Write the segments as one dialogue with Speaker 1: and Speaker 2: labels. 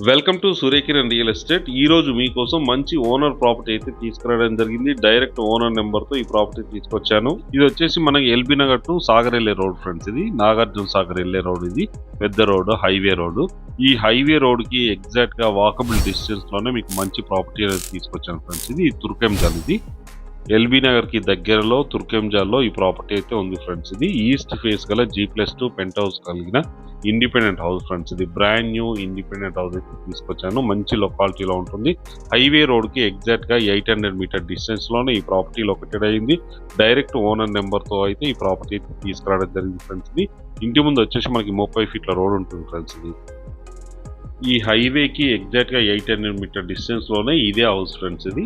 Speaker 1: Welcome to Surya Kiran real estate. ఈ రోజు మీకోసం మంచి ఓనర్ ప్రాపర్టీ అయితే తీసుకురావడం జరిగింది. డైరెక్ట్ ఓనర్ నెంబర్ తో ఈ ప్రాపర్టీ తీసుకొచ్చాను. ఇది వచ్చేసి మనకి ఎల్బీ నగర్ టు సాగర్ వెళ్ళే రోడ్ ఫ్రెండ్స్. ఇది నాగార్జున సాగర్ వెళ్ళే రోడ్. ఇది పెద్ద రోడ్, హైవే రోడ్. ఈ హైవే రోడ్ కి ఎగ్జాక్ట్ గా వాకబుల్ డిస్టెన్స్ లోనే మీకు మంచి ప్రాపర్టీ అనేది తీసుకొచ్చాను ఫ్రెండ్స్. ఇది తుర్కెంజాల్. ఇది ఎల్బీ నగర్ కి దగ్గరలో తుర్కెంజాల్లో ఈ ప్రాపర్టీ అయితే ఉంది ఫ్రెండ్స్. ఇది ఈస్ట్ ఫేస్ గల G+2 పెంట్ హౌస్ కలిగిన ఇండిపెండెంట్ హౌస్ ఫ్రెండ్స్. ఇది బ్రాండ్ న్యూ ఇండిపెండెంట్ హౌస్ అయితే తీసుకొచ్చాను. మంచి లొకాలిటీలో ఉంటుంది. హైవే రోడ్ కి ఎగ్జాక్ట్ గా 800 మీటర్ డిస్టెన్స్ లోనే ఈ ప్రాపర్టీ లొకేటెడ్ అయింది. డైరెక్ట్ ఓనర్ నెంబర్ తో అయితే ఈ ప్రాపర్టీ అయితే తీసుకురావడం జరిగింది ఫ్రెండ్స్. ఇది ఇంటి ముందు వచ్చేసి మనకి 30 ఫీట్ల రోడ్ ఉంటుంది ఫ్రెండ్స్. ఇది ఈ హైవేకి ఎగ్జాక్ట్ గా 800 మీటర్ డిస్టెన్స్ లోనే ఇదే హౌస్ ఫ్రెండ్స్. ఇది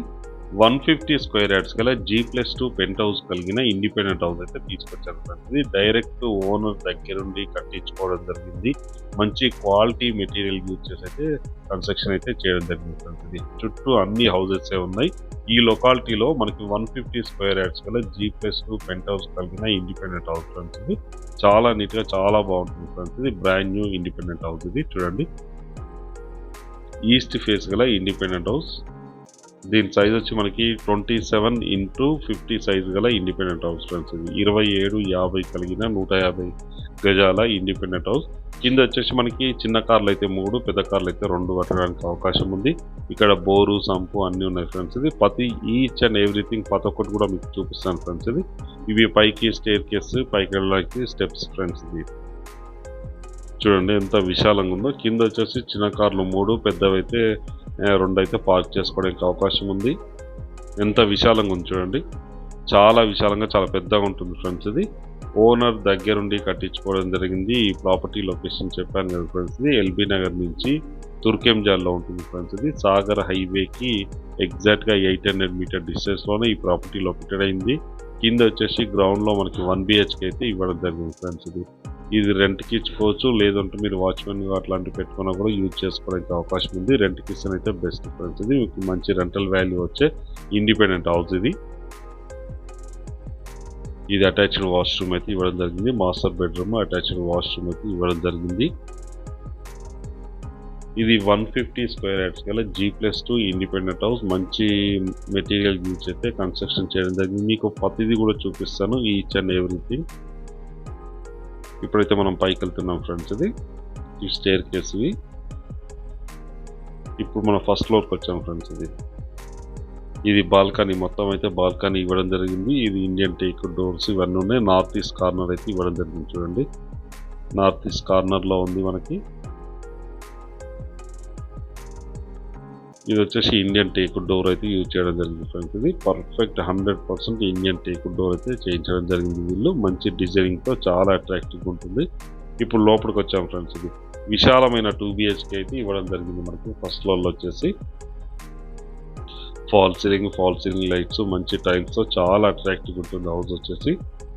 Speaker 1: 150 స్క్వేర్ యార్డ్స్ గల G+2 పెంట్ హౌస్ కలిగిన ఇండిపెండెంట్ హౌస్ అయితే తీసుకొచ్చారు ఫ్రెండ్స్. ఇది డైరెక్ట్ ఓనర్ దగ్గరుండి కట్టించుకోవడం జరిగింది. మంచి క్వాలిటీ మెటీరియల్ యూజ్ చేసి అయితే కన్స్ట్రక్షన్ అయితే చేయడం జరిగింది ఫ్రెండ్స్. ఇది చుట్టూ అన్ని హౌసెస్ ఉన్నాయి. ఈ లొకాలిటీలో మనకి 150 స్క్వేర్ యార్డ్స్ గల G+2 పెంట్ హౌస్ కలిగిన ఇండిపెండెంట్ హౌస్ ఫ్రెండ్స్. ఇది చాలా నీట్ గా చాలా బాగుంటుంది ఫ్రెండ్స్. ఇది బ్రాండ్ న్యూ ఇండిపెండెంట్ హౌస్. ఇది చూడండి, ఈస్ట్ ఫేస్ గల ఇండిపెండెంట్ హౌస్. దీని సైజ్ వచ్చి మనకి 27x50 సైజ్ గల ఇండిపెండెంట్ హౌస్ ఫ్రెండ్స్. ఇది 2750 కలిగిన 150 గజాల ఇండిపెండెంట్ హౌస్. కింద వచ్చేసి మనకి చిన్న కార్లు అయితే 3, పెద్ద కార్లు అయితే 2 కట్టడానికి అవకాశం ఉంది. ఇక్కడ బోరు, సంపు అన్ని ఉన్నాయి ఫ్రెండ్స్. ఇది ఈచ్ అండ్ ఎవ్రీథింగ్ ప్రతి ఒక్కటి కూడా మీకు చూపిస్తాను ఫ్రెండ్స్. ఇది ఇవి పైకి స్టేర్ కేస్, పైకి వెళ్ళడానికి స్టెప్స్ ఫ్రెండ్స్. ఇది చూడండి ఎంత విశాలంగా ఉందో. కింద వచ్చేసి చిన్న కార్లు 3, పెద్దవి అయితే 2 అయితే పార్క్ చేసుకోవడానికి అవకాశం ఉంది. ఎంత విశాలంగా ఉంది చూడండి. చాలా విశాలంగా చాలా పెద్దగా ఉంటుంది ఫ్రెండ్స్. ఇది ఓనర్ దగ్గరుండి కట్టించుకోవడం జరిగింది. ఈ ప్రాపర్టీ లొకేషన్ చెప్పాను కదా ఫ్రెండ్స్. ఇది ఎల్బీ నగర్ నుంచి తుర్కెంజాల్లో ఉంటుంది ఫ్రెండ్స్. ఇది సాగర్ హైవేకి ఎగ్జాక్ట్గా 800 మీటర్ డిస్టెన్స్లోనే ఈ ప్రాపర్టీ లొకేటెడ్ అయింది. కింద వచ్చేసి గ్రౌండ్లో మనకి 1 BHK అయితే ఇవ్వడం జరిగింది ఫ్రెండ్స్. ఇది రెంట్కి ఇచ్చుకోవచ్చు, లేదంటే మీరు వాచ్మెన్ అట్లాంటివి పెట్టుకున్నా కూడా యూజ్ చేసుకోవడానికి అవకాశం ఉంది. రెంట్కి ఇస్తే అయితే బెస్ట్ ఫ్రెండ్స్. ఇది మీకు మంచి రెంటల్ వాల్యూ వచ్చే ఇండిపెండెంట్ హౌస్. ఇది అటాచ్డ్ వాష్రూమ్ అయితే ఇవ్వడం జరిగింది. మాస్టర్ బెడ్రూమ్, అటాచ్డ్ వాష్రూమ్ అయితే ఇవ్వడం జరిగింది. ఇది 150 స్క్వేర్ యార్డ్స్ గల G+2 ఇండిపెండెంట్ హౌస్. మంచి మెటీరియల్ యూజ్ అయితే కన్స్ట్రక్షన్ చేయడం జరిగింది. మీకు ప్రతిదీ కూడా చూపిస్తాను, ఈచ్ అండ్ ఎవ్రీథింగ్. ఇప్పుడైతే మనం పైకి వెళ్తున్నాం ఫ్రెండ్స్. ఇది ఈ స్టేర్ కేస్. ఇప్పుడు మనం ఫస్ట్ ఫ్లోర్కి వచ్చాం ఫ్రెండ్స్. ఇది బాల్కనీ, మొత్తం అయితే బాల్కనీ ఇవ్వడం జరిగింది. ఇది ఇండియన్ టేక్ డోర్స్ ఇవన్నీ ఉన్నాయి. నార్త్ ఈస్ట్ కార్నర్ అయితే ఇవ్వడం జరిగింది చూడండి. నార్త్ ఈస్ట్ కార్నర్లో ఉంది మనకి. ఇది వచ్చేసి ఇండియన్ టేక్ డోర్ అయితే యూజ్ చేయడం జరిగింది ఫ్రెండ్స్. ఇది పర్ఫెక్ట్ 100% ఇండియన్ టేక్ డోర్ అయితే చేయించడం జరిగింది వీళ్ళు. మంచి డిజైనింగ్తో చాలా అట్రాక్టివ్గా ఉంటుంది. ఇప్పుడు లోపలికి వచ్చాం ఫ్రెండ్స్. ఇది విశాలమైన 2 BHK అయితే ఇవ్వడం జరిగింది మనకి. ఫస్ట్ ఫ్లోర్లో వచ్చేసి ఫాల్ సీలింగ్ లైట్స్, మంచి టైల్స్తో చాలా అట్రాక్టివ్గా ఉంటుంది హౌస్ వచ్చేసి.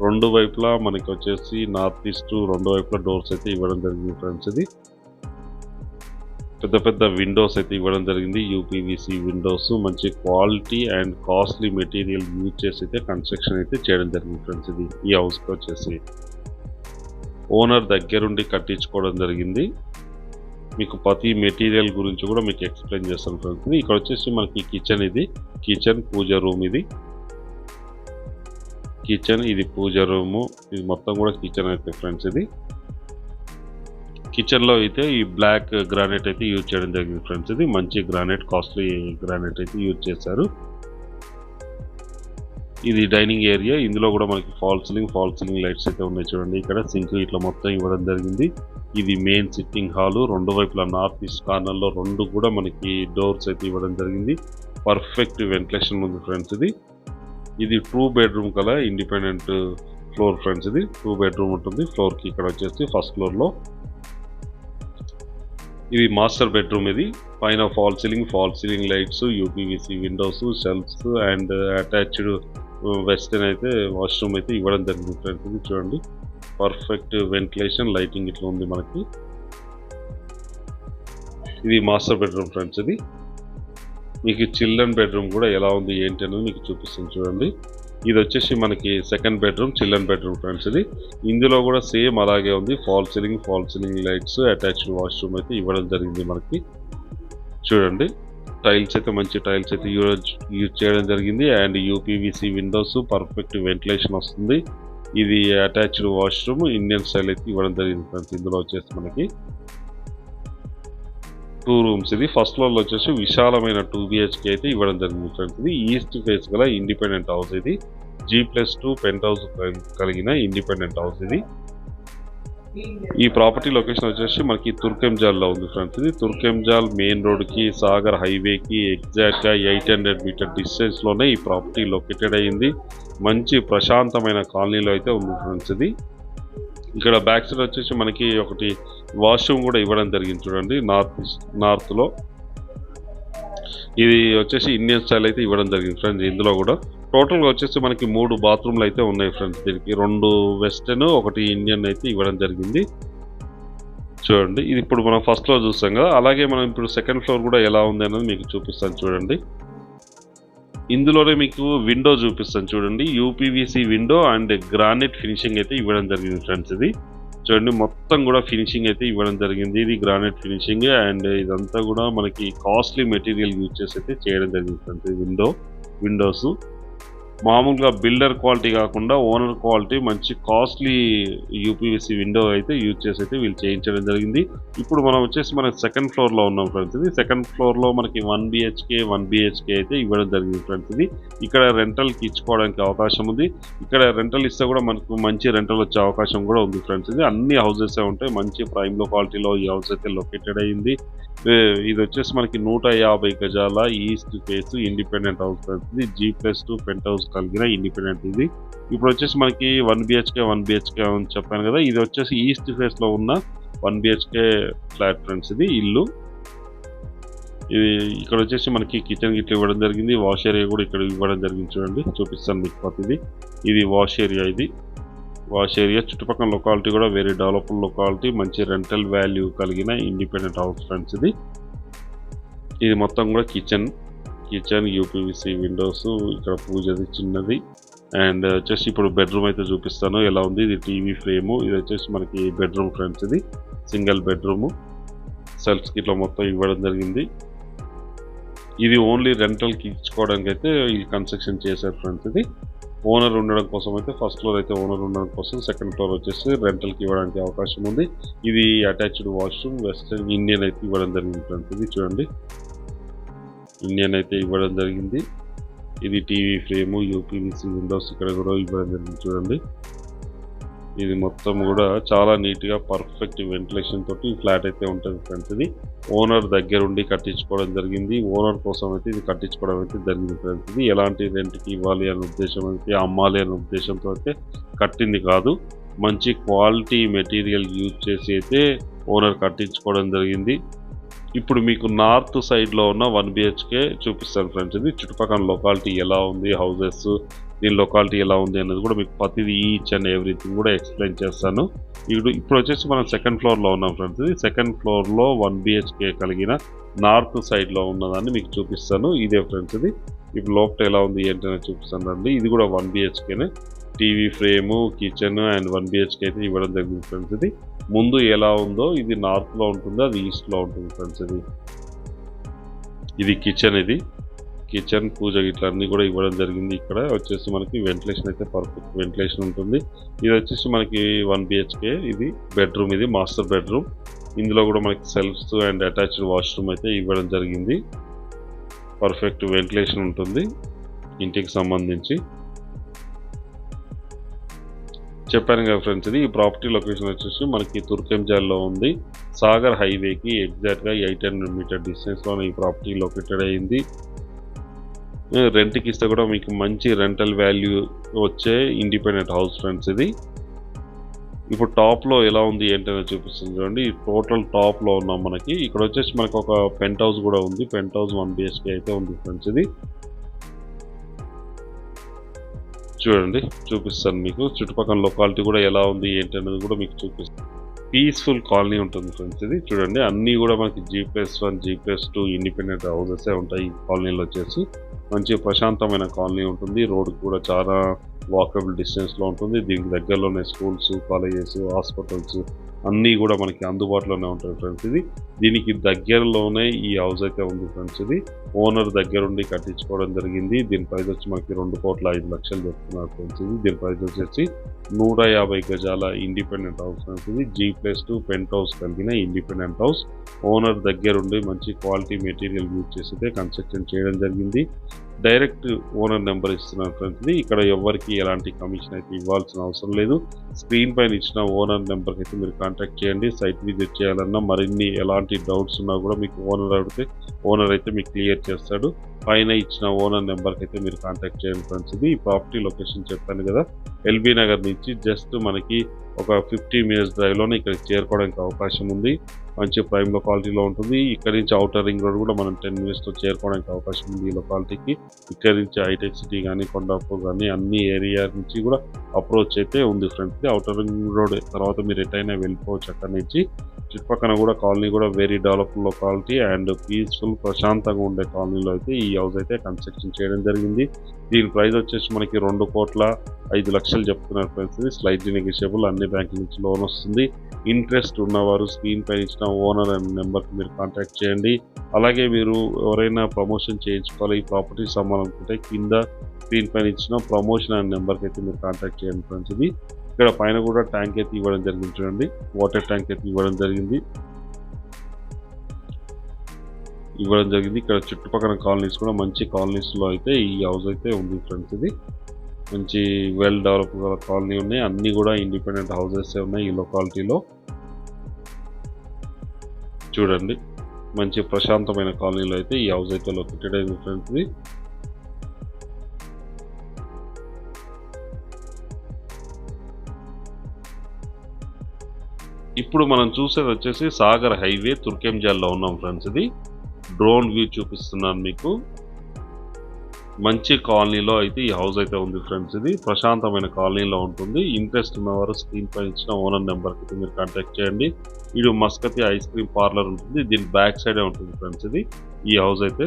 Speaker 1: రెండు వైపులా మనకి వచ్చేసి నార్త్ ఈస్ట్ రెండు వైపులా డోర్స్ అయితే ఇవ్వడం జరిగింది ఫ్రెండ్స్. ఇది పెద్ద పెద్ద విండోస్ అయితే ఇవ్వడం జరిగింది. UPVC విండోస్, మంచి quality and costly material use చేసి అయితే కన్స్ట్రక్షన్ అయితే చేయడం జరిగింది ఫ్రెండ్స్. ఇది ఈ హౌస్కి వచ్చేసి ఓనర్ దగ్గరుండి కట్టించుకోవడం జరిగింది. మీకు ప్రతి మెటీరియల్ గురించి కూడా మీకు ఎక్స్ప్లెయిన్ చేస్తాను ఫ్రెండ్స్. ఇక్కడ వచ్చేసి మనకి కిచెన్, ఇది కిచెన్, పూజ రూమ్. ఇది కిచెన్, ఇది పూజ రూము. ఇది మొత్తం కూడా కిచెన్ అయితే ఫ్రెండ్స్. ఇది కిచెన్లో అయితే ఈ బ్లాక్ గ్రానైట్ అయితే యూజ్ చేయడం జరిగింది ఫ్రెండ్స్. ఇది మంచి గ్రానైట్, కాస్ట్లీ గ్రానైట్ అయితే యూజ్ చేశారు. ఇది డైనింగ్ ఏరియా. ఇందులో కూడా మనకి ఫాల్ సీలింగ్ లైట్స్ అయితే ఉన్నాయి చూడండి. ఇక్కడ సింక్ ఇట్లా మొత్తం ఇవ్వడం జరిగింది. ఇది మెయిన్ సిట్టింగ్ హాలు. రెండు వైపులా నార్త్ ఈస్ట్ కార్నర్లో 2 కూడా మనకి డోర్స్ అయితే ఇవ్వడం జరిగింది. పర్ఫెక్ట్ వెంటిలేషన్ ఉంది ఫ్రెండ్స్. ఇది 2 బెడ్రూమ్ గల ఇండిపెండెంట్ ఫ్లోర్ ఫ్రెండ్స్. ఇది 2 బెడ్రూమ్ ఉంటుంది ఫ్లోర్కి. ఇక్కడ వచ్చేసి ఫస్ట్ ఫ్లోర్లో ఇది మాస్టర్ బెడ్రూమ్. ఇది పైన fall ceiling lights, UPVC Windows, shelves and attached western అయితే వాష్రూమ్ అయితే ఇవ్వడం జరిగింది ఫ్రెండ్స్. ఇది చూడండి, పర్ఫెక్ట్ వెంటిలేషన్, లైటింగ్ ఇట్లా ఉంది మనకి. ఇది మాస్టర్ బెడ్రూమ్ ఫ్రెండ్స్. ఇది మీకు చిల్డ్రన్ బెడ్రూమ్ కూడా ఎలా ఉంది ఏంటి అనేది మీకు చూపిస్తుంది చూడండి. ఇది వచ్చేసి మనకి second bedroom, children bedroom friends. ఇది ఇందులో కూడా సేమ్ అలాగే ఉంది. Fall ceiling lights, attached washroom అయితే ఇవ్వడం జరిగింది మనకి. చూడండి టైల్స్ అయితే మంచి టైల్స్ అయితే యూజ్ చేయడం జరిగింది. And UPVC Windows, perfect ventilation వస్తుంది. ఇది అటాచ్డ్ వాష్రూమ్, ఇండియన్ స్టైల్ అయితే ఇవ్వడం జరిగింది ఫ్రెండ్స్. ఇందులో వచ్చేసి మనకి 2 రూమ్స్. ఇది ఫస్ట్ ఫ్లోర్ లో వచ్చేసి విశాలమైన 2 బిహెచ్కే అయితే ఇవ్వడం జరిగింది ఫ్రెండ్స్. ఇది ఈస్ట్ ఫేస్ గల ఇండిపెండెంట్ హౌస్. ఇది G+2 పెంట్ హౌస్ కలిగిన ఇండిపెండెంట్ హౌస్. ఇది ఈ ప్రాపర్టీ లొకేషన్ వచ్చేసి మనకి తుర్కెంజాల్ లో ఉంది ఫ్రెండ్స్. ఇది తుర్కెంజాల్ మెయిన్ రోడ్ కి, సాగర్ హైవేకి ఎగ్జాక్ట్ గా 800 మీటర్ డిస్టెన్స్ లోనే ఈ ప్రాపర్టీ లొకేటెడ్ అయ్యింది. మంచి ప్రశాంతమైన కాలనీలో అయితే ఉంది ఫ్రెండ్స్. ఇది ఇక్కడ బ్యాక్ సైడ్ వచ్చేసి మనకి ఒకటి వాష్రూమ్ కూడా ఇవ్వడం జరిగింది చూడండి, నార్త్ లో. ఇది వచ్చేసి ఇండియన్ స్టైల్ అయితే ఇవ్వడం జరిగింది ఫ్రెండ్స్. ఇందులో కూడా టోటల్ గా వచ్చేసి మనకి 3 బాత్రూమ్లు అయితే ఉన్నాయి ఫ్రెండ్స్. దీనికి 2 వెస్టర్న్, 1 ఇండియన్ అయితే ఇవ్వడం జరిగింది. చూడండి ఇది ఇప్పుడు మనం ఫస్ట్ ఫ్లోర్ చూస్తాం కదా, అలాగే మనం ఇప్పుడు సెకండ్ ఫ్లోర్ కూడా ఎలా ఉంది అనేది మీకు చూపిస్తాను చూడండి. ఇందులోనే మీకు విండో చూపిస్తాను చూడండి. UPVC window and granite finishing అయితే ఇవ్వడం జరిగింది ఫ్రెండ్స్. ఇది చూడండి మొత్తం కూడా ఫినిషింగ్ అయితే ఇవ్వడం జరిగింది. ఇది గ్రానైట్ ఫినిషింగ్ అండ్ ఇదంతా కూడా మనకి కాస్ట్లీ మెటీరియల్ యూజ్ చేసి అయితే చేయడం జరిగింది ఫ్రెండ్స్. విండోస్ మామూలుగా బిల్డర్ క్వాలిటీ కాకుండా ఓనర్ క్వాలిటీ మంచి కాస్ట్లీ యూపీవీసీ విండో అయితే యూజ్ చేసి అయితే వీళ్ళు చేయించడం జరిగింది. ఇప్పుడు మనం వచ్చేసి మనకి సెకండ్ ఫ్లోర్ లో ఉన్నాం ఫ్రెండ్స్. ఇది సెకండ్ ఫ్లోర్ లో మనకి 1 బిహెచ్కే అయితే ఇవ్వడం జరిగింది ఫ్రెండ్స్. ఇది ఇక్కడ రెంటల్ కి ఇచ్చుకోవడానికి అవకాశం ఉంది. ఇక్కడ రెంటల్ ఇస్తే కూడా మనకు మంచి రెంటల్ వచ్చే అవకాశం కూడా ఉంది ఫ్రెండ్స్. ఇది అన్ని హౌసెస్ ఉంటాయి, మంచి ప్రైమ్ లొకాలిటీలో ఈ హౌస్ అయితే లొకేటెడ్ అయ్యింది. ఇది వచ్చేసి మనకి 150 గజాల east face independent house friends. ఇది G+2 పెంట్ హౌస్ కలిగిన ఇండిపెండెంట్. ఇది ఇప్పుడు వచ్చేసి మనకి 1 బిహెచ్కే అని చెప్పాను కదా, ఇది వచ్చేసి ఈస్ట్ ఫేస్ లో ఉన్న 1 బిహెచ్కే ఫ్లాట్ ఫ్రెండ్స్. ఇది ఇల్లు. ఇది ఇక్కడ వచ్చేసి మనకి కిచెన్ గిట్ల ఇవ్వడం జరిగింది. వాష్ ఏరియా కూడా ఇక్కడ ఇవ్వడం జరిగింది చూడండి, చూపిస్తాను మీకు ప్రతిదీ. ఇది వాష్ ఏరియా. ఇది వాష్ ఏరియా. చుట్టుపక్కల లొకాలిటీ కూడా వెరీ డెవలప్డ్ లొకాలిటీ, మంచి రెంటల్ వాల్యూ కలిగిన ఇండిపెండెంట్ హౌస్ ఫ్రెండ్స్. ఇది మొత్తం కూడా కిచెన్ యూపీవీసీ విండోస్, ఇక్కడ పూజది చిన్నది. అండ్ వచ్చేసి ఇప్పుడు బెడ్రూమ్ అయితే చూపిస్తాను ఎలా ఉంది. ఇది టీవీ ఫ్రేమ్. ఇది వచ్చేసి మనకి బెడ్రూమ్ ఫ్రెండ్స్. ఇది సింగిల్ బెడ్రూమ్, సెల్ఫ్స్ కి ఇట్లా మొత్తం ఇవ్వడం జరిగింది. ఇది ఓన్లీ రెంటల్ కి ఇచ్చుకోవడానికి అయితే ఈ కన్స్ట్రక్షన్ చేశారు ఫ్రెండ్స్. ఇది ఓనర్ ఉండడం కోసం అయితే ఫస్ట్ ఫ్లోర్ అయితే ఓనర్ ఉండడం కోసం, సెకండ్ ఫ్లోర్ వచ్చేసి రెంటల్ కి ఇవ్వడానికి అవకాశం ఉంది. ఇది అటాచ్డ్ వాష్రూమ్, వెస్టర్న్ ఇండియన్ అయితే ఇవ్వడం జరిగింది ఫ్రెండ్స్. ఇది చూడండి ఇండియన్ అయితే ఇవ్వడం జరిగింది. ఇది టీవీ ఫ్రేమ్, యూపీవీసీ విండోస్ ఇక్కడ కూడా ఇవ్వడం జరిగింది చూడండి. ఇది మొత్తం కూడా చాలా నీట్ గా పర్ఫెక్ట్ వెంటిలేషన్ తోటి ఈ ఫ్లాట్ అయితే ఉంటుంది ఫ్రెండ్స్. ఇది ఓనర్ దగ్గర ఉండి కట్టించుకోవడం జరిగింది. ఓనర్ కోసం అయితే ఇది కట్టించుకోవడం అయితే జరిగింది ఫ్రెండ్స్. ఇది ఎలాంటి రెంట్కి ఇవ్వాలి అనే ఉద్దేశం అయితే, అమ్మాలి అనే ఉద్దేశంతో అయితే కట్టింది కాదు. మంచి క్వాలిటీ మెటీరియల్ యూజ్ చేసి అయితే ఓనర్ కట్టించుకోవడం జరిగింది. ఇప్పుడు మీకు నార్త్ సైడ్ లో ఉన్న 1 బిహెచ్కే చూపిస్తాను ఫ్రెండ్స్. ఇది చుట్టుపక్కల లొకాలిటీ ఎలా ఉంది, హౌసెస్ దీని లొకాలిటీ ఎలా ఉంది అనేది కూడా మీకు ప్రతిదీ ఈచ్ అండ్ ఎవ్రీథింగ్ కూడా ఎక్స్ప్లెయిన్ చేస్తాను. ఇప్పుడు వచ్చేసి మనం సెకండ్ ఫ్లోర్ లో ఉన్నాం ఫ్రెండ్స్. ఇది సెకండ్ ఫ్లోర్ లో 1 బిహెచ్కే కలిగిన నార్త్ సైడ్ లో ఉన్నదాన్ని మీకు చూపిస్తాను. ఇదే ఫ్రెండ్స్. ఇది ఇప్పుడు లోపల ఎలా ఉంది ఏంటనే చూపిస్తాను అండి. ఇది కూడా 1 బిహెచ్కేనే. TV frame, kitchen and 1 BHK అయితే ఇవ్వడం జరిగింది ఫ్రెండ్స్. ఇది ముందు ఎలా ఉందో ఇది నార్త్ లో ఉంటుంది, అది ఈస్ట్ లో ఉంటుంది ఫ్రెండ్స్. ఇది కిచెన్. ఇది కిచెన్, పూజ గిట్ల అన్ని కూడా ఇవ్వడం జరిగింది. ఇక్కడ వచ్చేసి మనకి వెంటిలేషన్ అయితే పర్ఫెక్ట్ వెంటిలేషన్ ఉంటుంది. ఇది వచ్చేసి మనకి 1 బిహెచ్కే. ఇది బెడ్రూమ్, ఇది మాస్టర్ బెడ్రూమ్. ఇందులో కూడా మనకి సెల్ఫ్స్ అండ్ అటాచ్డ్ వాష్రూమ్ అయితే ఇవ్వడం జరిగింది. పర్ఫెక్ట్ వెంటిలేషన్ ఉంటుంది ఇంటికి సంబంధించి. చెప్పాను కదా ఫ్రెండ్స్, ఇది ఈ ప్రాపర్టీ లొకేషన్ వచ్చేసి మనకి తుర్కెంజాల్లో ఉంది. సాగర్ హైవేకి ఎగ్జాక్ట్గా 800 మీటర్ డిస్టెన్స్లో ఈ ప్రాపర్టీ లొకేటెడ్ అయ్యింది. రెంట్కి ఇస్తే కూడా మీకు మంచి రెంటల్ వాల్యూ వచ్చే ఇండిపెండెంట్ హౌస్ ఫ్రెండ్స్. ఇది ఇప్పుడు టాప్లో ఎలా ఉంది ఏంటనే చూపిస్తుంది చూడండి. టోటల్ టాప్లో ఉన్నాం మనకి. ఇక్కడ వచ్చేసి మనకు ఒక పెంట్ హౌస్ కూడా ఉంది. పెంట్ హౌస్ 1 బిహెచ్కే అయితే ఉంది ఫ్రెండ్స్. ఇది చూడండి చూపిస్తాను మీకు. చుట్టుపక్కల లొకాలిటీ కూడా ఎలా ఉంది ఏంటి అనేది కూడా మీకు చూపిస్తాను. పీస్ఫుల్ కాలనీ ఉంటుంది ఫ్రెండ్స్. ఇది చూడండి అన్నీ కూడా మనకి G+1, G+2 ఇండిపెండెంట్ హౌసెస్ ఉంటాయి ఈ కాలనీలో వచ్చేసి. మంచి ప్రశాంతమైన కాలనీ ఉంటుంది. రోడ్ కూడా చాలా వాకబుల్ డిస్టెన్స్లో ఉంటుంది. దీనికి దగ్గరలోనే స్కూల్స్, కాలేజెస్, హాస్పిటల్స్ అన్నీ కూడా మనకి అందుబాటులోనే ఉంటాయి ఫ్రెండ్స్. దీనికి దగ్గరలోనే ఈ హౌస్ అయితే ఉంది ఫ్రెండ్స్. ఓనర్ దగ్గరుండి కట్టించుకోవడం జరిగింది. దీని ప్రైస్ వచ్చి మనకి 2,05,00,000 చెప్తున్నారు ఫ్రెండ్స్. దీని ప్రైస్ వచ్చేసి 150 గజాల independent house friends. G+2 penthouse కలిగిన ఇండిపెండెంట్ హౌస్. ఓనర్ దగ్గరుండి మంచి క్వాలిటీ మెటీరియల్ యూజ్ చేసి అయితే కన్స్ట్రక్షన్ చేయడం జరిగింది. డైరెక్ట్ ఓనర్ నెంబర్ ఇస్తున్నారు ఫ్రెండ్స్. ఇక్కడ ఎవరికి ఎలాంటి కమిషన్ అయితే ఇవ్వాల్సిన అవసరం లేదు. స్క్రీన్ పైన ఇచ్చిన ఓనర్ నెంబర్కి అయితే మీరు కాంటాక్ట్ చేయండి. సైట్ విజిట్ చేయాలన్నా మరిన్ని ఎలాంటి డౌట్స్ ఉన్నా కూడా మీకు ఓనర్ అడిగితే ఓనర్ అయితే మీకు క్లియర్ చేస్తాడు. పైన ఇచ్చిన ఓనర్ నెంబర్కి అయితే మీరు కాంటాక్ట్ చేయండి ఫ్రెండ్స్. ఈ ప్రాపర్టీ లొకేషన్ చెప్పాను కదా, ఎల్బీ నగర్ నుంచి జస్ట్ మనకి ఒక 50 మినిట్స్ డ్రైవ్లోనే ఇక్కడికి చేరుకోవడానికి అవకాశం ఉంది. మంచి ప్రైమ్ లొకాలిటీలో ఉంటుంది. ఇక్కడ నుంచి అవుటర్ రింగ్ రోడ్ కూడా మనం 10 మినిట్స్లో చేరుకోవడానికి అవకాశం ఉంది ఈ లొకాలిటీకి. ఇక్కడ నుంచి హైటెక్ సిటీ కానీ, కొండాపూర్ కానీ అన్ని ఏరియా నుంచి కూడా అప్రోచ్ అయితే ఉంది ఫ్రెండ్స్. అవుటర్ రింగ్ రోడ్ తర్వాత మీరు ఎటైనా వెళ్ళిపోవచ్చు అక్కడ నుంచి. చుట్టుపక్కల కూడా కాలనీ కూడా very develop locality and peaceful ప్రశాంతంగా ఉండే కాలనీలో అయితే ఈ హౌస్ అయితే కన్స్ట్రక్షన్ చేయడం జరిగింది. దీని ప్రైస్ వచ్చేసి మనకి 2,05,00,000 చెప్తున్నారు ఫ్రెండ్స్. స్లైట్లీ నెగోషియబుల్, అన్ని బ్యాంకుల నుంచి లోన్ వస్తుంది. ఇంట్రెస్ట్ ఉన్నవారు స్క్రీన్ పైన ఇచ్చిన ఓనర్ అండ్ నెంబర్కి మీరు కాంటాక్ట్ చేయండి. అలాగే మీరు ఎవరైనా ప్రమోషన్ చేయించుకోవాలి, ఈ ప్రాపర్టీ అమ్మాలనుకుంటే కింద స్క్రీన్ పైన ఇచ్చిన ప్రమోషన్ అండ్ నెంబర్కి అయితే మీరు కాంటాక్ట్ చేయండి ఫ్రెండ్స్. ఇక్కడ పైన కూడా ట్యాంక్ అయితే ఇవ్వడం జరిగింది చూడండి, వాటర్ ట్యాంక్ అయితే ఇవ్వడం జరిగింది. ఇక్కడ చుట్టుపక్కల కాలనీస్ కూడా మంచి కాలనీస్లో అయితే ఈ హౌస్ అయితే ఉంది ఫ్రెండ్స్. మంచి వెల్ డెవలప్ కాలనీ ఉన్నాయి. అన్నీ కూడా ఇండిపెండెంట్ హౌసెస్ ఉన్నాయి ఈ లొకాలిటీలో. చూడండి, మంచి ప్రశాంతమైన కాలనీలో అయితే ఈ హౌస్ అయితే లొకేటెడ్ అయింది ఫ్రెండ్స్. ఇప్పుడు మనం చూసేది వచ్చేసి సాగర్ హైవే తుర్కెంజాల్లో ఉన్నాం ఫ్రెండ్స్. డ్రోన్ వ్యూ చూపిస్తున్నాను మీకు. మంచి కాలనీలో అయితే ఈ హౌస్ అయితే ఉంది ఫ్రెండ్స్. ప్రశాంతమైన కాలనీలో ఉంటుంది. ఇంట్రెస్ట్ ఉన్నవారు స్క్రీన్ పైన ఇచ్చిన ఓనర్ నెంబర్కి అయితే మీరు కాంటాక్ట్ చేయండి. ఇది మస్కతి ఐస్ క్రీమ్ పార్లర్ ఉంటుంది. దీని బ్యాక్ సైడే ఉంటుంది ఫ్రెండ్స్. ఈ హౌస్ అయితే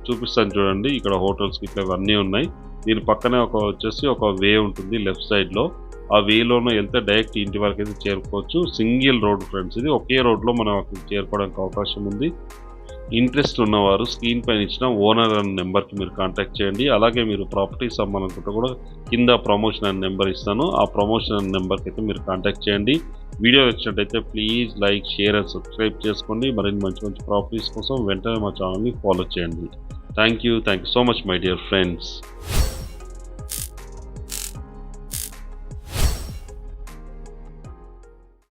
Speaker 1: చూపిస్తాను చూడండి. ఇక్కడ హోటల్స్ ఇట్లా అన్నీ ఉన్నాయి. దీని పక్కనే ఒక వే ఉంటుంది లెఫ్ట్ సైడ్లో. ఆ వేలోనూ వెళ్తే డైరెక్ట్ ఇంటి వరకు అయితే చేరుకోవచ్చు. Single road friends. ఒకే రోడ్లో మనం అక్కడికి చేరుకోవడానికి అవకాశం ఉంది. ఇంట్రెస్ట్ ఉన్నవారు స్క్రీన్ పైన ఇచ్చిన ఓనర్ అనే నెంబర్కి మీరు కాంటాక్ట్ చేయండి. అలాగే మీరు ప్రాపర్టీస్ అమ్మాలనుకుంటే కూడా కింద ప్రమోషన్ అనే నెంబర్ ఇస్తాను. ఆ ప్రమోషన్ అనే నెంబర్కి అయితే మీరు కాంటాక్ట్ చేయండి. వీడియో వచ్చినట్టయితే please like, share and subscribe చేసుకోండి. మరిన్ని మంచి మంచి ప్రాపర్టీస్ కోసం వెంటనే మా ఛానల్ని ఫాలో చేయండి. Thank you so much my dear friends.